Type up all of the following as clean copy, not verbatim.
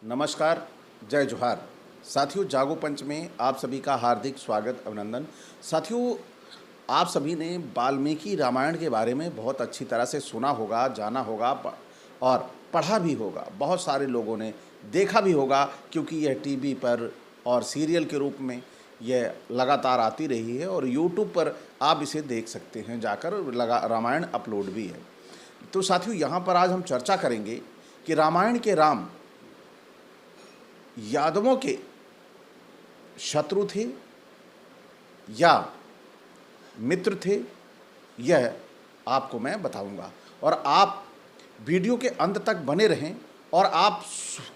नमस्कार, जय जोहार। साथियों, जागो पंच में आप सभी का हार्दिक स्वागत, अभिनंदन। साथियों, आप सभी ने वाल्मीकि रामायण के बारे में बहुत अच्छी तरह से सुना होगा, जाना होगा और पढ़ा भी होगा। बहुत सारे लोगों ने देखा भी होगा, क्योंकि यह टीवी पर और सीरियल के रूप में यह लगातार आती रही है और यूट्यूब पर आप इसे देख सकते हैं जाकर। रामायण अपलोड भी है। तो साथियों, यहाँ पर आज हम चर्चा करेंगे कि रामायण के राम यादवों के शत्रु थे या मित्र थे, यह आपको मैं बताऊंगा। और आप वीडियो के अंत तक बने रहें और आप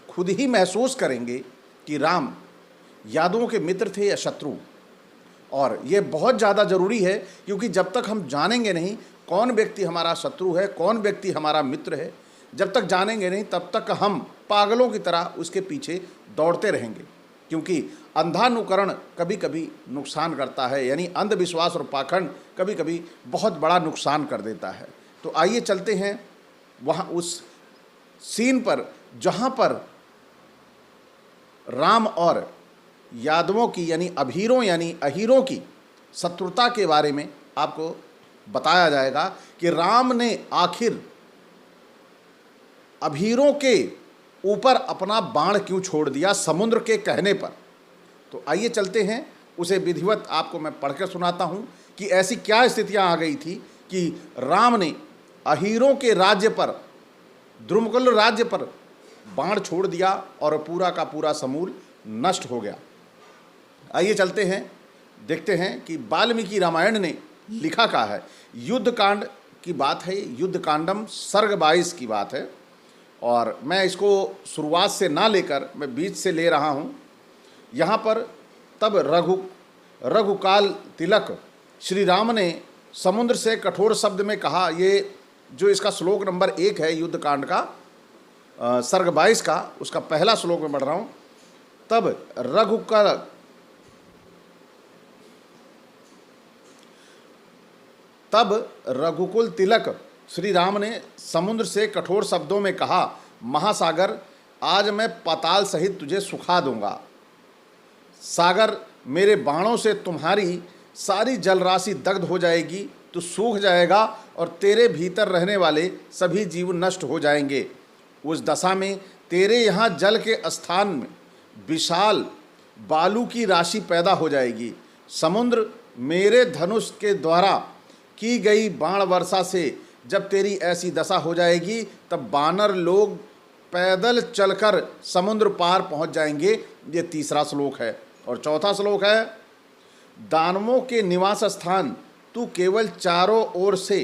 खुद ही महसूस करेंगे कि राम यादवों के मित्र थे या शत्रु। और ये बहुत ज़्यादा ज़रूरी है, क्योंकि जब तक हम जानेंगे नहीं कौन व्यक्ति हमारा शत्रु है, कौन व्यक्ति हमारा मित्र है, जब तक जानेंगे नहीं तब तक हम पागलों की तरह उसके पीछे दौड़ते रहेंगे। क्योंकि अंधानुकरण कभी कभी नुकसान करता है, यानी अंधविश्वास और पाखंड कभी कभी बहुत बड़ा नुकसान कर देता है। तो आइए चलते हैं वहाँ उस सीन पर जहाँ पर राम और यादवों की यानी अहीरों की शत्रुता के बारे में आपको बताया जाएगा कि राम ने आखिर अहीरों के ऊपर अपना बाण क्यों छोड़ दिया समुद्र के कहने पर। तो आइए चलते हैं, उसे विधिवत आपको मैं पढ़कर सुनाता हूं कि ऐसी क्या स्थितियां आ गई थी कि राम ने अहीरों के राज्य पर, द्रुमकुल राज्य पर बाण छोड़ दिया और पूरा का पूरा समूल नष्ट हो गया। आइए चलते हैं, देखते हैं कि वाल्मीकि रामायण ने लिखा क्या है। युद्ध कांड की बात है, युद्ध कांडम सर्ग 22 की बात है। और मैं इसको शुरुआत से ना लेकर मैं बीच से ले रहा हूँ। यहाँ पर तब रघुकाल तिलक श्री राम ने समुद्र से कठोर शब्द में कहा। ये जो इसका श्लोक नंबर 1 है युद्ध कांड का, सर्ग 22 का, उसका पहला श्लोक में पढ़ रहा हूँ। तब रघुकुल तिलक श्री राम ने समुद्र से कठोर शब्दों में कहा, महासागर, आज मैं पाताल सहित तुझे सुखा दूंगा। सागर, मेरे बाणों से तुम्हारी सारी जलराशि दग्ध हो जाएगी, तू सूख जाएगा और तेरे भीतर रहने वाले सभी जीव नष्ट हो जाएंगे। उस दशा में तेरे यहाँ जल के स्थान में विशाल बालू की राशि पैदा हो जाएगी। समुद्र मेरे धनुष के द्वारा की गई बाण वर्षा से जब तेरी ऐसी दशा हो जाएगी, तब वानर लोग पैदल चलकर समुद्र पार पहुंच जाएंगे। ये तीसरा श्लोक है। और चौथा श्लोक है, दानवों के निवास स्थान, तू केवल चारों ओर से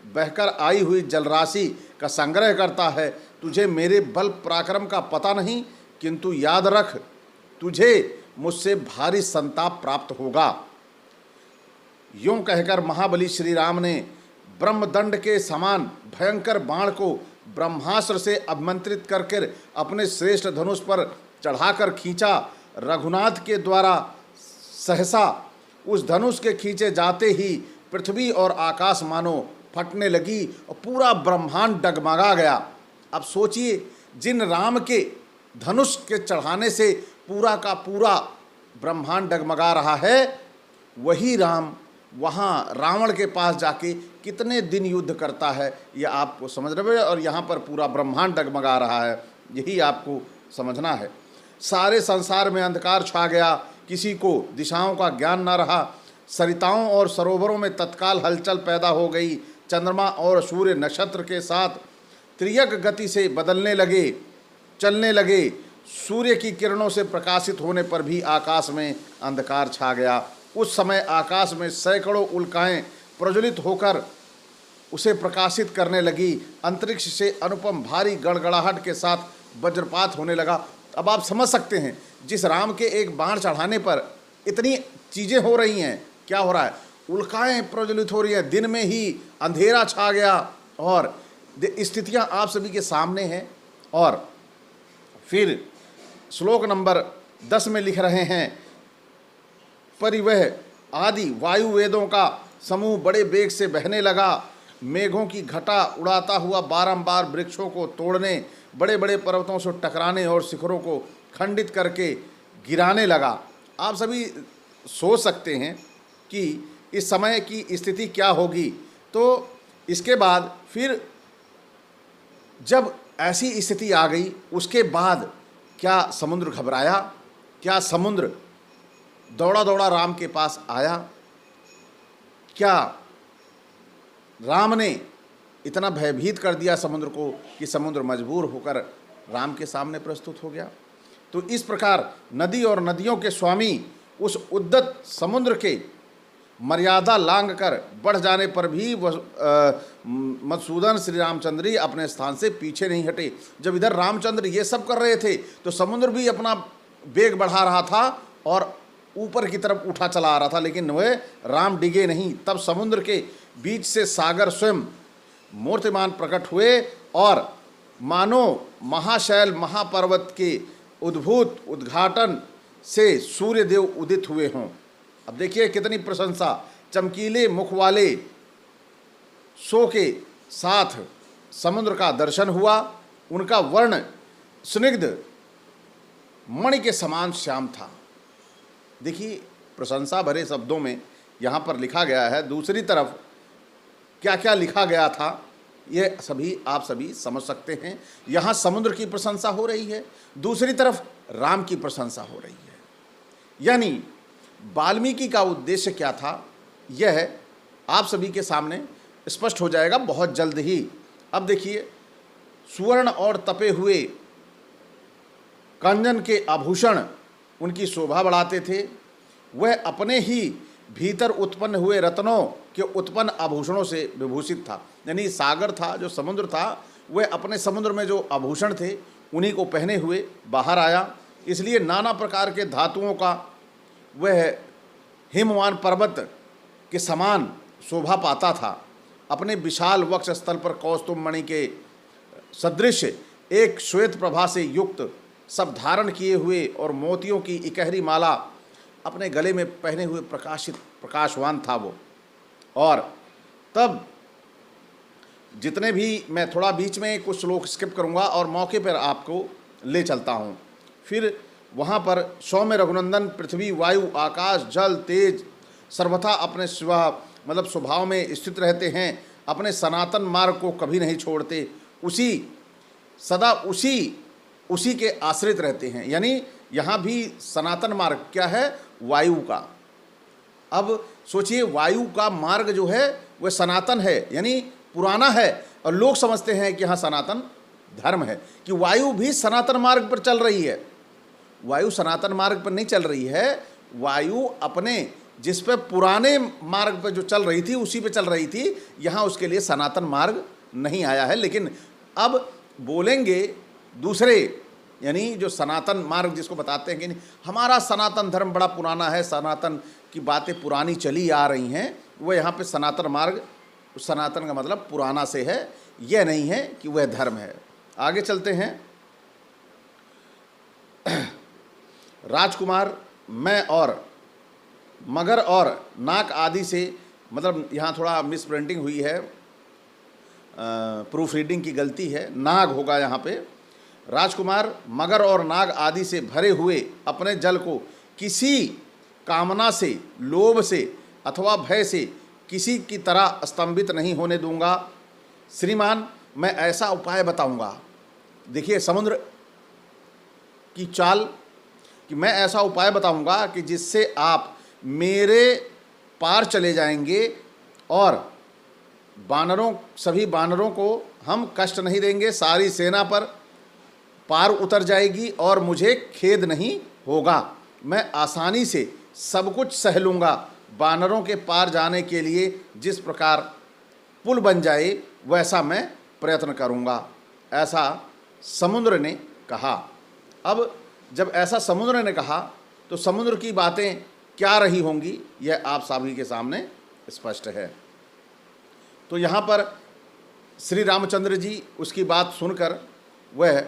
बहकर आई हुई जलराशि का संग्रह करता है। तुझे मेरे बल पराक्रम का पता नहीं, किंतु याद रख, तुझे मुझसे भारी संताप प्राप्त होगा। यूं कहकर महाबली श्री राम ने ब्रह्मदंड के समान भयंकर बाण को ब्रह्मास्त्र से अभिमंत्रित करके अपने श्रेष्ठ धनुष पर चढ़ाकर खींचा। रघुनाथ के द्वारा सहसा उस धनुष के खींचे जाते ही पृथ्वी और आकाश मानो फटने लगी और पूरा ब्रह्मांड डगमगा गया। अब सोचिए, जिन राम के धनुष के चढ़ाने से पूरा का पूरा ब्रह्मांड डगमगा रहा है, वही राम वहाँ रावण के पास जाके कितने दिन युद्ध करता है, यह आपको समझ रहे हैं। और यहाँ पर पूरा ब्रह्मांड डगमगा रहा है, यही आपको समझना है। सारे संसार में अंधकार छा गया, किसी को दिशाओं का ज्ञान न रहा। सरिताओं और सरोवरों में तत्काल हलचल पैदा हो गई। चंद्रमा और सूर्य नक्षत्र के साथ त्रियक गति से चलने लगे। सूर्य की किरणों से प्रकाशित होने पर भी आकाश में अंधकार छा गया। उस समय आकाश में सैकड़ों उल्काएं प्रज्वलित होकर उसे प्रकाशित करने लगी। अंतरिक्ष से अनुपम भारी गड़गड़ाहट के साथ वज्रपात होने लगा। अब आप समझ सकते हैं, जिस राम के एक बाण चढ़ाने पर इतनी चीज़ें हो रही हैं, क्या हो रहा है, उल्काएं प्रज्वलित हो रही हैं, दिन में ही अंधेरा छा गया। और स्थितियां आप सभी के सामने हैं। और फिर श्लोक नंबर 10 में लिख रहे हैं, परिवह आदि वायु वेदों का समूह बड़े वेग से बहने लगा मेघों की घटा उड़ाता हुआ बारंबार वृक्षों को तोड़ने, बड़े बड़े पर्वतों से टकराने और शिखरों को खंडित करके गिराने लगा। आप सभी सोच सकते हैं कि इस समय की स्थिति क्या होगी। तो इसके बाद फिर जब ऐसी स्थिति आ गई, उसके बाद क्या समुद्र घबराया? क्या समुद्र दौड़ा दौड़ा राम के पास आया? क्या राम ने इतना भयभीत कर दिया समुद्र को कि समुद्र मजबूर होकर राम के सामने प्रस्तुत हो गया? तो इस प्रकार नदी और नदियों के स्वामी उस उद्दत समुद्र के मर्यादा लांघ कर बढ़ जाने पर भी मधुसूदन श्री रामचंद्र ही अपने स्थान से पीछे नहीं हटे। जब इधर रामचंद्र ये सब कर रहे थे तो समुद्र भी अपना वेग बढ़ा रहा था और ऊपर की तरफ उठा चला आ रहा था, लेकिन वह राम डिगे नहीं। तब समुद्र के बीच से सागर स्वयं मूर्तिमान प्रकट हुए और मानो महाशैल महापर्वत के उद्भूत उद्घाटन से सूर्यदेव उदित हुए हों। अब देखिए कितनी प्रशंसा। चमकीले मुख वाले सो के साथ समुद्र का दर्शन हुआ। उनका वर्ण स्निग्ध मणि के समान श्याम था। देखिए प्रशंसा भरे शब्दों में यहाँ पर लिखा गया है। दूसरी तरफ क्या क्या लिखा गया था ये सभी आप सभी समझ सकते हैं। यहाँ समुद्र की प्रशंसा हो रही है, दूसरी तरफ राम की प्रशंसा हो रही है। यानी वाल्मीकि का उद्देश्य क्या था, यह आप सभी के सामने स्पष्ट हो जाएगा बहुत जल्द ही। अब देखिए, सुवर्ण और तपे हुए कंचन के आभूषण उनकी शोभा बढ़ाते थे। वह अपने ही भीतर उत्पन्न हुए रत्नों के उत्पन्न आभूषणों से विभूषित था। यानी सागर था, जो समुद्र था, वह अपने समुद्र में जो आभूषण थे उन्हीं को पहने हुए बाहर आया। इसलिए नाना प्रकार के धातुओं का वह हिमवान पर्वत के समान शोभा पाता था। अपने विशाल वक्ष स्थल पर कौस्तुभ मणि के सदृश एक श्वेत प्रभा से युक्त सब धारण किए हुए और मोतियों की इकहरी माला अपने गले में पहने हुए प्रकाशवान था वो। और तब जितने भी, मैं थोड़ा बीच में कुछ श्लोक स्किप करूंगा और मौके पर आपको ले चलता हूं। फिर वहाँ पर सौम्य रघुनंदन पृथ्वी वायु आकाश जल तेज सर्वथा अपने स्वभाव में स्थित रहते हैं। अपने सनातन मार्ग को कभी नहीं छोड़ते, सदा उसी के आश्रित रहते हैं। यानी यहाँ भी सनातन मार्ग क्या है? वायु का। अब सोचिए, वायु का मार्ग जो है वह सनातन है, यानी पुराना है। और लोग समझते हैं कि हाँ सनातन धर्म है, कि वायु भी सनातन मार्ग पर चल रही है। वायु सनातन मार्ग पर नहीं चल रही है। वायु अपने जिस पे पुराने मार्ग पर जो चल रही थी उसी पे चल रही थी। यहाँ उसके लिए सनातन मार्ग नहीं आया है। लेकिन अब बोलेंगे दूसरे, यानी जो सनातन मार्ग जिसको बताते हैं कि नहीं, हमारा सनातन धर्म बड़ा पुराना है, सनातन की बातें पुरानी चली आ रही हैं, वो यहाँ पे सनातन मार्ग, सनातन का मतलब पुराना से है, यह नहीं है कि वह धर्म है। आगे चलते हैं। राजकुमार मैं और मगर और नाक आदि से, मतलब यहाँ थोड़ा मिस प्रिंटिंग हुई है, प्रूफ रीडिंग की गलती है, नाग होगा यहाँ पे। राजकुमार मगर और नाग आदि से भरे हुए अपने जल को किसी कामना से, लोभ से अथवा भय से किसी की तरह स्तंभित नहीं होने दूंगा। श्रीमान, मैं ऐसा उपाय बताऊंगा। देखिए समुद्र की चाल, कि मैं ऐसा उपाय बताऊंगा कि जिससे आप मेरे पार चले जाएंगे और सभी बानरों को हम कष्ट नहीं देंगे। सारी सेना पर पार उतर जाएगी और मुझे खेद नहीं होगा। मैं आसानी से सब कुछ सह लूँगा। बानरों के पार जाने के लिए जिस प्रकार पुल बन जाए वैसा मैं प्रयत्न करूँगा, ऐसा समुद्र ने कहा। अब जब ऐसा समुद्र ने कहा तो समुद्र की बातें क्या रही होंगी, यह आप सभी के सामने स्पष्ट है। तो यहाँ पर श्री रामचंद्र जी उसकी बात सुनकर वह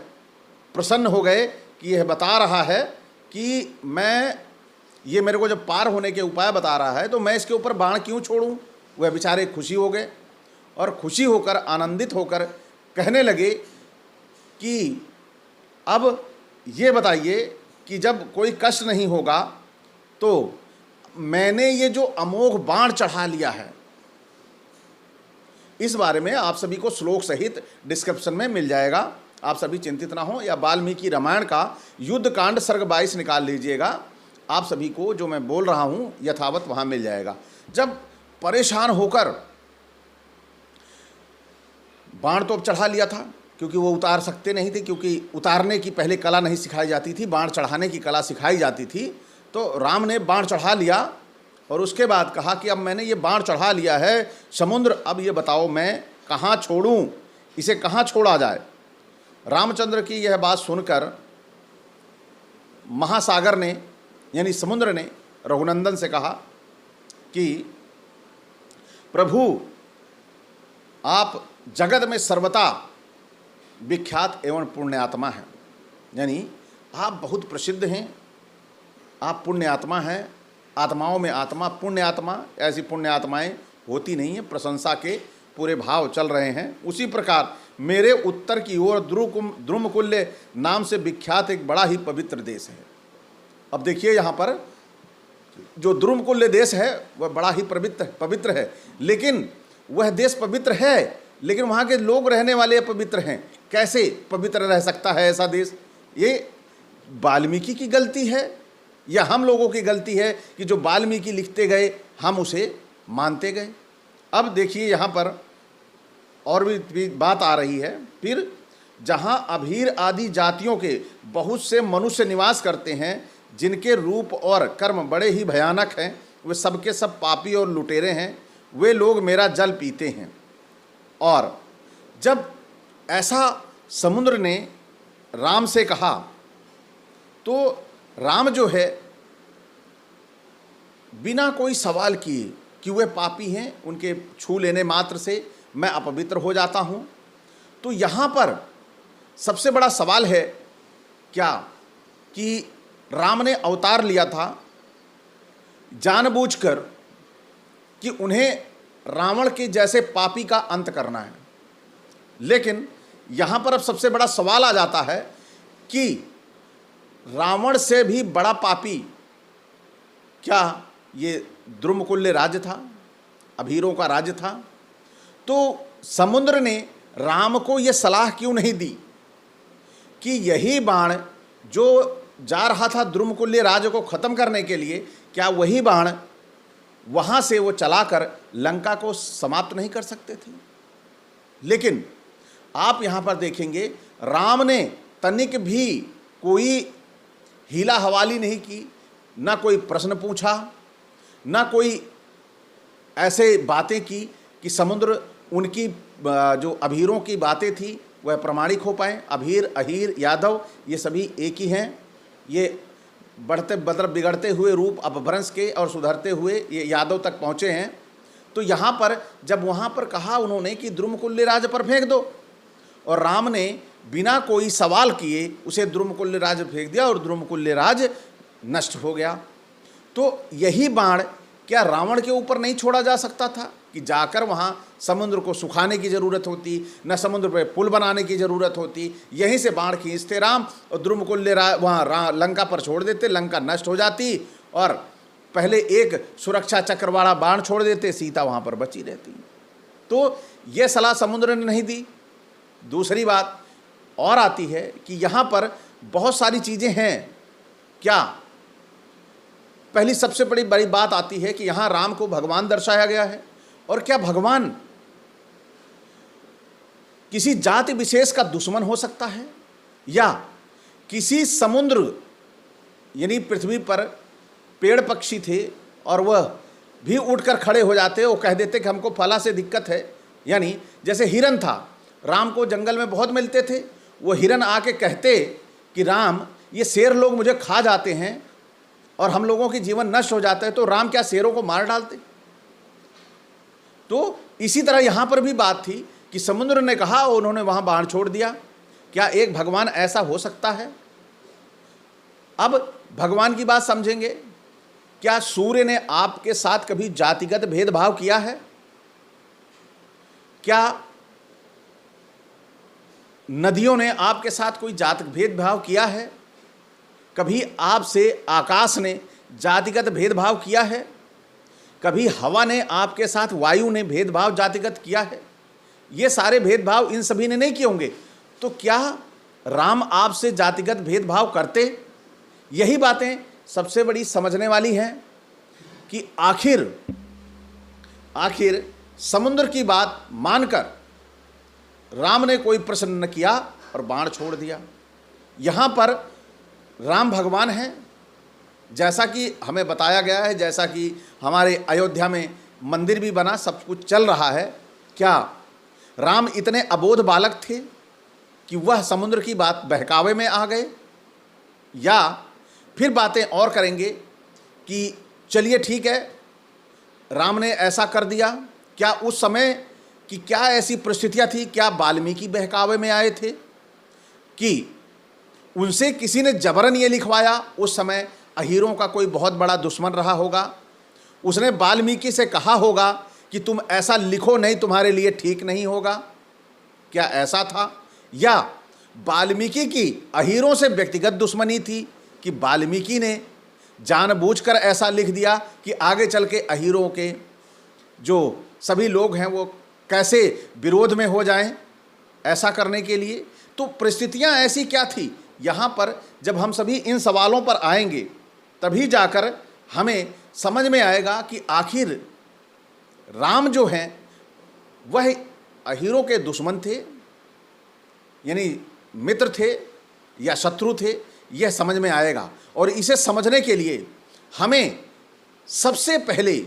प्रसन्न हो गए कि यह बता रहा है कि ये मेरे को जब पार होने के उपाय बता रहा है तो मैं इसके ऊपर बाण क्यों छोड़ूं। वह बेचारे खुशी हो गए और खुशी होकर, आनंदित होकर कहने लगे कि अब ये बताइए कि जब कोई कष्ट नहीं होगा तो मैंने ये जो अमोघ बाण चढ़ा लिया है, इस बारे में आप सभी को श्लोक सहित डिस्क्रिप्शन में मिल जाएगा, आप सभी चिंतित ना हो। या वाल्मीकि रामायण का युद्ध कांड सर्ग 22 निकाल लीजिएगा, आप सभी को जो मैं बोल रहा हूं यथावत वहां मिल जाएगा। जब परेशान होकर बाण तो अब चढ़ा लिया था, क्योंकि वो उतार सकते नहीं थे, क्योंकि उतारने की पहले कला नहीं सिखाई जाती थी, बाण चढ़ाने की कला सिखाई जाती थी। तो राम ने बाण चढ़ा लिया और उसके बाद कहा कि अब मैंने ये बाण चढ़ा लिया है समुद्र, अब ये बताओ मैं कहाँ छोड़ूं, इसे कहाँ छोड़ा जाए। रामचंद्र की यह बात सुनकर महासागर ने यानी समुद्र ने रघुनंदन से कहा कि प्रभु, आप जगत में सर्वथा विख्यात एवं पुण्य आत्मा हैं, यानी आप बहुत प्रसिद्ध हैं, आप पुण्य आत्मा हैं, आत्माओं में आत्मा, पुण्य आत्मा, ऐसी पुण्य आत्माएं होती नहीं हैं, प्रशंसा के पूरे भाव चल रहे हैं। उसी प्रकार मेरे उत्तर की ओर द्रुमकुल्य नाम से विख्यात एक बड़ा ही पवित्र देश है। अब देखिए यहाँ पर जो द्रुमकुल्य देश है वह बड़ा ही पवित्र है, लेकिन वह देश पवित्र है, लेकिन वहाँ के लोग रहने वाले अपवित्र हैं। कैसे पवित्र रह सकता है ऐसा देश? ये वाल्मीकि की गलती है या हम लोगों की गलती है कि जो वाल्मीकि लिखते गए हम उसे मानते गए? अब देखिए यहाँ पर और भी बात आ रही है। फिर जहाँ अभीर आदि जातियों के बहुत से मनुष्य निवास करते हैं, जिनके रूप और कर्म बड़े ही भयानक हैं, वे सबके सब पापी और लुटेरे हैं, वे लोग मेरा जल पीते हैं। और जब ऐसा समुद्र ने राम से कहा तो राम जो है बिना कोई सवाल किए कि वे पापी हैं, उनके छू लेने मात्र से मैं अपवित्र हो जाता हूं। तो यहाँ पर सबसे बड़ा सवाल है क्या कि राम ने अवतार लिया था जानबूझकर कि उन्हें रावण के जैसे पापी का अंत करना है, लेकिन यहाँ पर अब सबसे बड़ा सवाल आ जाता है कि रावण से भी बड़ा पापी क्या ये द्रुमकुल्य राज्य था, अभीरों का राज्य था? तो समुद्र ने राम को ये सलाह क्यों नहीं दी कि यही बाण जो जा रहा था द्रुमकुल्य राज्य को खत्म करने के लिए, क्या वही बाण वहाँ से वो चलाकर लंका को समाप्त नहीं कर सकते थे? लेकिन आप यहाँ पर देखेंगे राम ने तनिक भी कोई हीला हवाली नहीं की, ना कोई प्रश्न पूछा, ना कोई ऐसे बातें की कि समुद्र उनकी जो अभीरों की बातें थी वह प्रमाणिक हो पाए। अभीर, अहीर, यादव ये सभी एक ही हैं। ये बढ़ते मतलब बिगड़ते हुए रूप अपभ्रंश के और सुधरते हुए ये यादव तक पहुँचे हैं। तो यहाँ पर जब वहाँ पर कहा उन्होंने कि द्रुमकुल्य राज पर फेंक दो, और राम ने बिना कोई सवाल किए उसे द्रुमकुल्य राज फेंक दिया और द्रुमकुल्य राज नष्ट हो गया। तो यही बाण क्या रावण के ऊपर नहीं छोड़ा जा सकता था कि जाकर वहाँ समुद्र को सुखाने की ज़रूरत होती, न समुद्र पर पुल बनाने की ज़रूरत होती, यहीं से बाण खींचते राम और द्रुमकुल्य वहाँ लंका पर छोड़ देते, लंका नष्ट हो जाती और पहले एक सुरक्षा चक्र वाला बाण छोड़ देते, सीता वहाँ पर बची रहती। तो ये सलाह समुद्र ने नहीं दी। दूसरी बात और आती है कि यहाँ पर बहुत सारी चीज़ें हैं। क्या पहली सबसे बड़ी बात आती है कि यहाँ राम को भगवान दर्शाया गया है, और क्या भगवान किसी जाति विशेष का दुश्मन हो सकता है? या किसी समुद्र यानी पृथ्वी पर पेड़ पक्षी थे और वह भी उठकर खड़े हो जाते, वो कह देते कि हमको फला से दिक्कत है। यानी जैसे हिरन था, राम को जंगल में बहुत मिलते थे, वो हिरन आके कहते कि राम ये शेर लोग मुझे खा जाते हैं और हम लोगों की जीवन नष्ट हो जाता है, तो राम क्या शेरों को मार डालते? तो इसी तरह यहाँ पर भी बात थी कि समुद्र ने कहा और उन्होंने वहाँ बाण छोड़ दिया। क्या एक भगवान ऐसा हो सकता है? अब भगवान की बात समझेंगे। क्या सूर्य ने आपके साथ कभी जातिगत भेदभाव किया है? क्या नदियों ने आपके साथ कोई जात भेदभाव किया है? कभी आपसे आकाश ने जातिगत भेदभाव किया है? कभी हवा ने आपके साथ, वायु ने भेदभाव जातिगत किया है? ये सारे भेदभाव इन सभी ने नहीं किए होंगे, तो क्या राम आपसे जातिगत भेदभाव करते? यही बातें सबसे बड़ी समझने वाली हैं कि आखिर समुद्र की बात मानकर राम ने कोई प्रश्न न किया और बाण छोड़ दिया। यहाँ पर राम भगवान हैं, जैसा कि हमें बताया गया है, जैसा कि हमारे अयोध्या में मंदिर भी बना, सब कुछ चल रहा है। क्या राम इतने अबोध बालक थे कि वह समुद्र की बात बहकावे में आ गए? या फिर बातें और करेंगे कि चलिए ठीक है, राम ने ऐसा कर दिया, क्या उस समय की क्या ऐसी परिस्थितियाँ थी? क्या वाल्मीकि बहकावे में आए थे कि उनसे किसी ने जबरन ये लिखवाया? उस समय अहीरों का कोई बहुत बड़ा दुश्मन रहा होगा, उसने वाल्मीकि से कहा होगा कि तुम ऐसा लिखो, नहीं तुम्हारे लिए ठीक नहीं होगा। क्या ऐसा था? या वाल्मीकि की अहीरों से व्यक्तिगत दुश्मनी थी कि वाल्मीकि ने जानबूझकर ऐसा लिख दिया कि आगे चल के अहीरों के जो सभी लोग हैं वो कैसे विरोध में हो जाएं, ऐसा करने के लिए? तो परिस्थितियां ऐसी क्या थी? यहाँ पर जब हम सभी इन सवालों पर आएंगे तभी जाकर हमें समझ में आएगा कि आखिर राम जो हैं वह अहीरों के दुश्मन थे, यानी मित्र थे या शत्रु थे, यह समझ में आएगा। और इसे समझने के लिए हमें सबसे पहले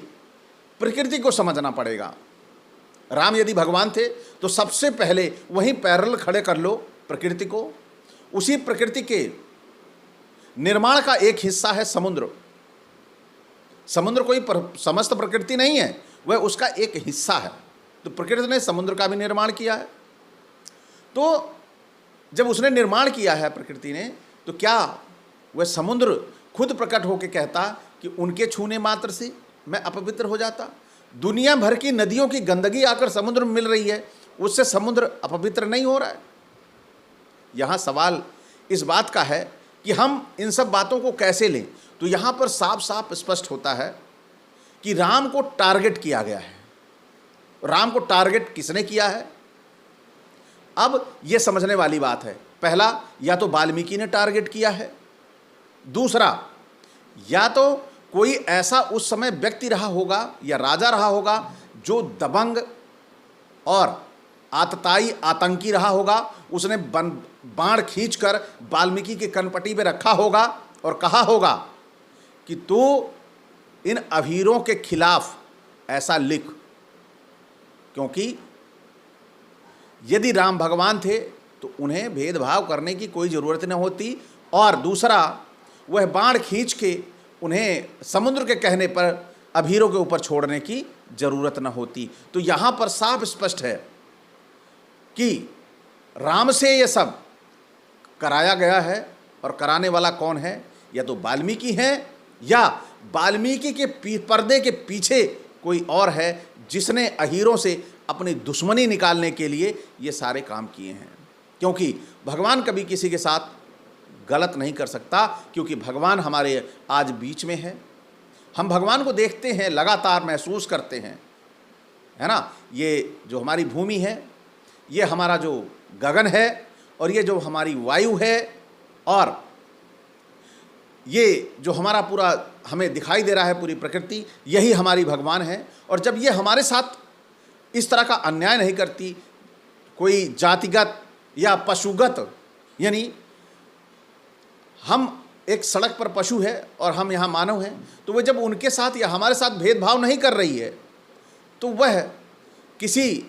प्रकृति को समझना पड़ेगा। राम यदि भगवान थे तो सबसे पहले वहीं पैरेलल खड़े कर लो प्रकृति को। उसी प्रकृति के निर्माण का एक हिस्सा है समुद्र। समुद्र कोई समस्त प्रकृति नहीं है, वह उसका एक हिस्सा है। तो प्रकृति ने समुद्र का भी निर्माण किया है। तो जब उसने निर्माण किया है प्रकृति ने, तो क्या वह समुद्र खुद प्रकट होकर कहता कि उनके छूने मात्र से मैं अपवित्र हो जाता? दुनिया भर की नदियों की गंदगी आकर समुद्र में मिल रही है, उससे समुद्र अपवित्र नहीं हो रहा है। यहाँ सवाल इस बात का है कि हम इन सब बातों को कैसे लें। तो यहाँ पर साफ साफ स्पष्ट होता है कि राम को टारगेट किया गया है। राम को टारगेट किसने किया है? अब यह समझने वाली बात है। पहला, या तो वाल्मीकि ने टारगेट किया है। दूसरा, या तो कोई ऐसा उस समय व्यक्ति रहा होगा या राजा रहा होगा जो दबंग और आतताई आतंकी रहा होगा। उसने बाण खींचकर वाल्मीकि के कनपटी पे रखा होगा और कहा होगा कि तू इन अहीरों के खिलाफ ऐसा लिख, क्योंकि यदि राम भगवान थे तो उन्हें भेदभाव करने की कोई ज़रूरत न होती। और दूसरा, वह बाण खींच के उन्हें समुद्र के कहने पर अहीरों के ऊपर छोड़ने की ज़रूरत न होती। तो यहाँ पर साफ स्पष्ट है कि राम से ये सब कराया गया है। और कराने वाला कौन है? या तो वाल्मीकि हैं या वाल्मीकि के पर्दे के पीछे कोई और है जिसने अहीरों से अपनी दुश्मनी निकालने के लिए ये सारे काम किए हैं। क्योंकि भगवान कभी किसी के साथ गलत नहीं कर सकता, क्योंकि भगवान हमारे आज बीच में है। हम भगवान को देखते हैं, लगातार महसूस करते हैं, है ना। ये जो हमारी भूमि है, ये हमारा जो गगन है, और ये जो हमारी वायु है, और ये जो हमारा पूरा हमें दिखाई दे रहा है पूरी प्रकृति, यही हमारी भगवान है। और जब ये हमारे साथ इस तरह का अन्याय नहीं करती, कोई जातिगत या पशुगत, यानी हम एक सड़क पर पशु है और हम यहाँ मानव हैं, तो वह जब उनके साथ या हमारे साथ भेदभाव नहीं कर रही है, तो वह किसी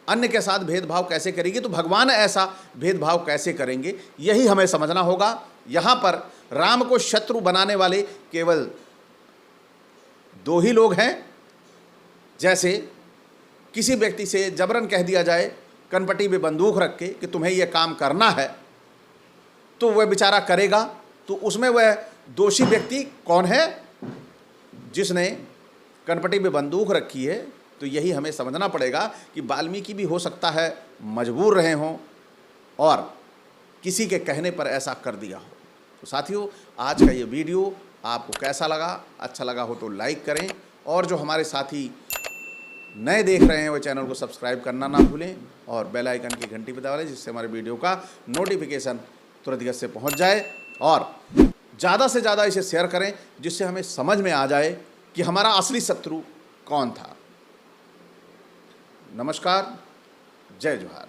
अन्य के साथ भेदभाव कैसे करेगी? तो भगवान ऐसा भेदभाव कैसे करेंगे? यही हमें समझना होगा। यहाँ पर राम को शत्रु बनाने वाले केवल दो ही लोग हैं। जैसे किसी व्यक्ति से जबरन कह दिया जाए कनपटी में बंदूक रख के कि तुम्हें यह काम करना है, तो वह बेचारा करेगा। तो उसमें वह दोषी व्यक्ति कौन है? जिसने कनपटी में बंदूक रखी है तो यही हमें समझना पड़ेगा कि वाल्मीकि भी हो सकता है मजबूर रहे हों और किसी के कहने पर ऐसा कर दिया हो। तो साथियों, आज का ये वीडियो आपको कैसा लगा? अच्छा लगा हो तो लाइक करें, और जो हमारे साथी नए देख रहे हैं वो चैनल को सब्सक्राइब करना ना भूलें और बेल आइकन की घंटी बजा लें, जिससे हमारे वीडियो का नोटिफिकेशन तुरंत गति से पहुंच जाए। और ज़्यादा से ज़्यादा इसे शेयर करें, जिससे हमें समझ में आ जाए कि हमारा असली शत्रु कौन था। नमस्कार, जय जोहार।